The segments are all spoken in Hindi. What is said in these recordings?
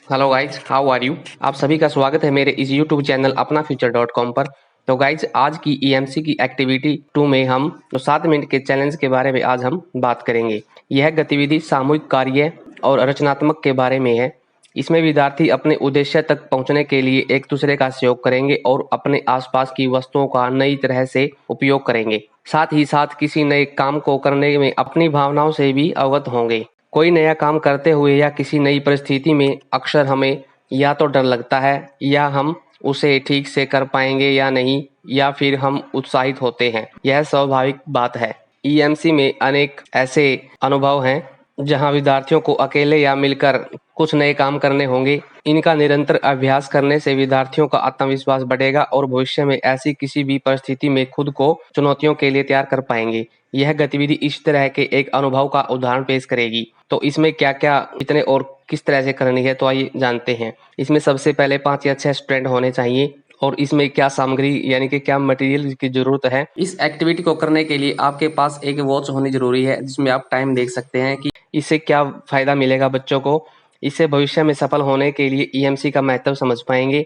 Hello guys, how are you. आप सभी का स्वागत है मेरे इस यूट्यूब चैनल अपना फ्यूचर .com पर। तो गाइज, आज की ईएमसी की एक्टिविटी 2 में हम 7 मिनट के चैलेंज के बारे में आज हम बात करेंगे। यह गतिविधि सामूहिक कार्य और रचनात्मक के बारे में है। इसमें विद्यार्थी अपने उद्देश्य तक पहुंचने के लिए एक दूसरे का सहयोग करेंगे और अपने आसपास की वस्तुओं का नई तरह से उपयोग करेंगे। साथ ही साथ किसी नए काम को करने में अपनी भावनाओं से भी अवगत होंगे। कोई नया काम करते हुए या किसी नई परिस्थिति में अक्सर हमें या तो डर लगता है या हम उसे ठीक से कर पाएंगे या नहीं, या फिर हम उत्साहित होते हैं। यह स्वाभाविक बात है। ईएमसी में अनेक ऐसे अनुभव हैं जहां विद्यार्थियों को अकेले या मिलकर कुछ नए काम करने होंगे। इनका निरंतर अभ्यास करने से विद्यार्थियों का आत्मविश्वास बढ़ेगा और भविष्य में ऐसी किसी भी परिस्थिति में खुद को चुनौतियों के लिए तैयार कर पाएंगे। यह गतिविधि इस तरह के एक अनुभव का उदाहरण पेश करेगी। तो इसमें क्या क्या, कितने और किस तरह से करनी है, तो आइए जानते हैं। इसमें सबसे पहले 5 या 6 स्टूडेंट होने चाहिए। और इसमें क्या सामग्री यानी कि क्या मटेरियल की जरूरत है। इस एक्टिविटी को करने के लिए आपके पास एक वॉच होनी जरूरी है जिसमें आप टाइम देख सकते हैं कि इससे क्या फायदा मिलेगा बच्चों को। इससे भविष्य में सफल होने के लिए ईएमसी का महत्व समझ पाएंगे।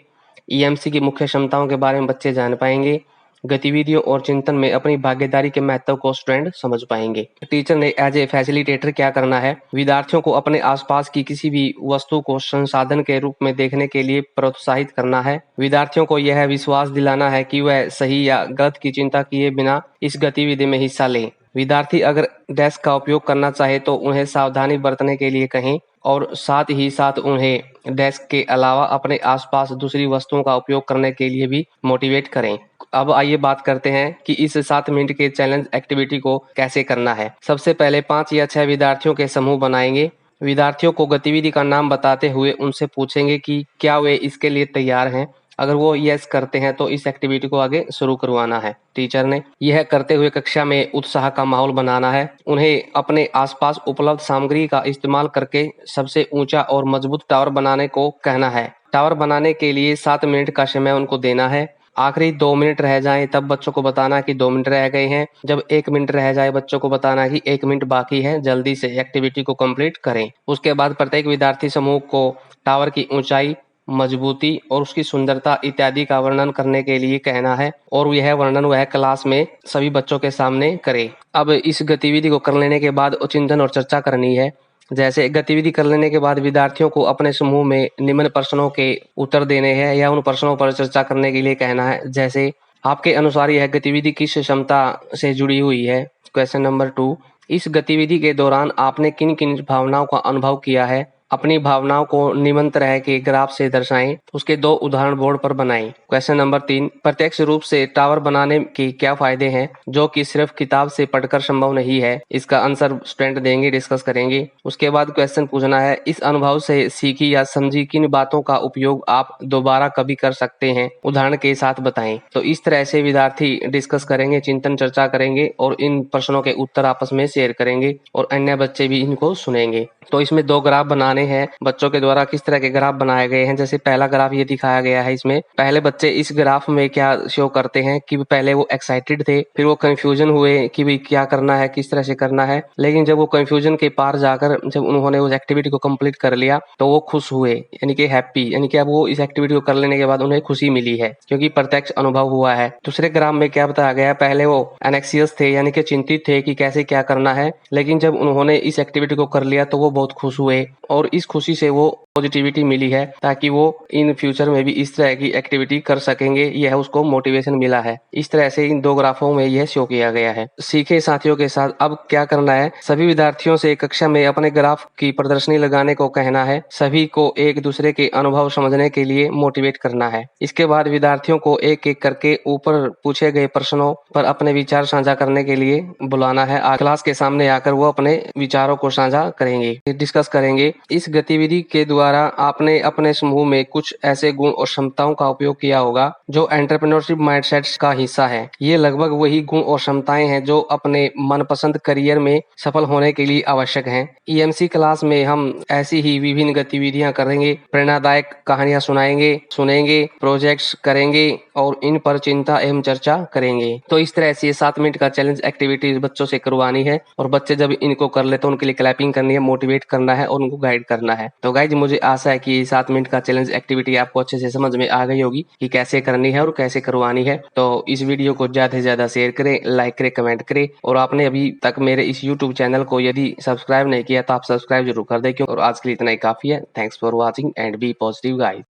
ईएमसी की मुख्य क्षमताओं के बारे में बच्चे जान पाएंगे। गतिविधियों और चिंतन में अपनी भागीदारी के महत्व को स्टूडेंट समझ पाएंगे। टीचर ने एज ए फैसिलिटेटर क्या करना है। विद्यार्थियों को अपने आसपास की किसी भी वस्तु को संसाधन के रूप में देखने के लिए प्रोत्साहित करना है। विद्यार्थियों को यह विश्वास दिलाना है कि वह सही या गलत की चिंता किए बिना इस गतिविधि में हिस्सा लें। विद्यार्थी अगर डेस्क का उपयोग करना चाहे तो उन्हें सावधानी बरतने के लिए कहें और साथ ही साथ उन्हें डेस्क के अलावा अपने आसपास दूसरी वस्तुओं का उपयोग करने के लिए भी मोटिवेट करें। अब आइए बात करते हैं कि इस 7 मिनट के चैलेंज एक्टिविटी को कैसे करना है। सबसे पहले 5 या 6 विद्यार्थियों के समूह बनाएंगे। विद्यार्थियों को गतिविधि का नाम बताते हुए उनसे पूछेंगे कि क्या वे इसके लिए तैयार हैं। अगर वो यस करते हैं तो इस एक्टिविटी को आगे शुरू करवाना है। टीचर ने यह करते हुए कक्षा में उत्साह का माहौल बनाना है। उन्हें अपने आसपास उपलब्ध सामग्री का इस्तेमाल करके सबसे ऊंचा और मजबूत टावर बनाने को कहना है। टावर बनाने के लिए 7 मिनट का समय उनको देना है। आखिरी 2 मिनट रह जाएं तब बच्चों को बताना कि 2 मिनट रह गए हैं। जब 1 मिनट रह जाए बच्चों को बताना कि 1 मिनट बाकी है, जल्दी से एक्टिविटी को कंप्लीट करें। उसके बाद प्रत्येक विद्यार्थी समूह को टावर की ऊंचाई, मजबूती और उसकी सुंदरता इत्यादि का वर्णन करने के लिए कहना है और यह वर्णन वह क्लास में सभी बच्चों के सामने करे। अब इस गतिविधि को कर लेने के बाद चिंतन और चर्चा करनी है। जैसे गतिविधि कर लेने के बाद विद्यार्थियों को अपने समूह में निम्न प्रश्नों के उत्तर देने हैं या उन प्रश्नों पर चर्चा करने के लिए कहना है। जैसे, आपके अनुसार यह गतिविधि किस क्षमता से जुड़ी हुई है। क्वेश्चन नंबर 2, इस गतिविधि के दौरान आपने किन किन भावनाओं का अनुभव किया है। अपनी भावनाओं को निम्न तरह के ग्राफ से दर्शाएं। उसके 2 उदाहरण बोर्ड पर बनाएं। क्वेश्चन नंबर 3, प्रत्यक्ष रूप से टावर बनाने के क्या फायदे हैं जो कि सिर्फ किताब से पढ़कर संभव नहीं है। इसका आंसर स्टूडेंट देंगे, डिस्कस करेंगे। उसके बाद क्वेश्चन पूछना है, इस अनुभव से सीखी या समझी किन बातों का उपयोग आप दोबारा कभी कर सकते हैं, उदाहरण के साथ बताएं। तो इस तरह से विद्यार्थी डिस्कस करेंगे, चिंतन चर्चा करेंगे और इन प्रश्नों के उत्तर आपस में शेयर करेंगे और अन्य बच्चे भी इनको सुनेंगे। तो इसमें 2 ग्राफ बनाने हैं। बच्चों के द्वारा किस तरह के ग्राफ बनाए गए हैं। जैसे पहला ग्राफ ये दिखाया गया है। इसमें पहले बच्चे इस ग्राफ में क्या शो करते हैं कि पहले वो एक्साइटेड थे, फिर वो कंफ्यूजन हुए कि भाई क्या करना है, किस तरह से करना है। लेकिन जब वो कंफ्यूजन के पार जाकर जब उन्होंने उस एक्टिविटी को कंप्लीट कर लिया तो वो खुश हुए, यानी कि हैप्पी, यानी कि अब वो इस एक्टिविटी को कर लेने के बाद उन्हें खुशी मिली है क्योंकि प्रत्यक्ष अनुभव हुआ है। दूसरे ग्राफ में क्या बताया गया है, पहले वो एनेक्सियस थे, यानी कि चिंतित थे कि कैसे क्या करना है। लेकिन जब उन्होंने इस एक्टिविटी को कर लिया तो वो बहुत खुश हुए और इस खुशी से वो पॉजिटिविटी मिली है ताकि वो इन फ्यूचर में भी इस तरह की एक्टिविटी कर सकेंगे। यह उसको मोटिवेशन मिला है। इस तरह से इन 2 ग्राफों में यह शो किया गया है। सीखे साथियों के साथ अब क्या करना है, सभी विद्यार्थियों से कक्षा में अपने ग्राफ की प्रदर्शनी लगाने को कहना है। सभी को एक दूसरे के अनुभव समझने के लिए मोटिवेट करना है। इसके बाद विद्यार्थियों को एक एक करके ऊपर पूछे गए प्रश्नों पर अपने विचार साझा करने के लिए बुलाना है। क्लास के सामने आकर वो अपने विचारों को साझा करेंगे, डिस्कस करेंगे। इस गतिविधि के द्वारा आपने अपने समूह में कुछ ऐसे गुण और क्षमताओं का उपयोग किया होगा जो एंटरप्रेन्योरशिप माइंडसेट का हिस्सा है। ये लगभग वही गुण और क्षमताएं हैं जो अपने मनपसंद करियर में सफल होने के लिए आवश्यक हैं। ईएमसी क्लास में हम ऐसी ही विभिन्न गतिविधियां करेंगे, प्रेरणादायक कहानियां सुनेंगे, प्रोजेक्ट्स करेंगे और इन पर चिंता एवं चर्चा करेंगे। तो इस तरह से 7 मिनट का चैलेंज एक्टिविटीज बच्चों से करवानी है और बच्चे जब इनको कर ले तो उनके लिए क्लैपिंग करनी है, मोटिवेट करना है और उनको गाइड सब्सक्राइब करना है। तो गाइज मुझे आशा है कि 7 मिनट का चैलेंज एक्टिविटी आपको अच्छे से समझ में आ गई होगी कि कैसे करनी है और कैसे करवानी है। तो इस वीडियो को ज्यादा से ज्यादा शेयर करें, लाइक करें, कमेंट करें और आपने अभी तक मेरे इस यूट्यूब चैनल को यदि सब्सक्राइब नहीं किया तो आप सब्सक्राइब जरूर कर दें। और आज के लिए इतना ही काफी है। Thanks for watching and be positive guys.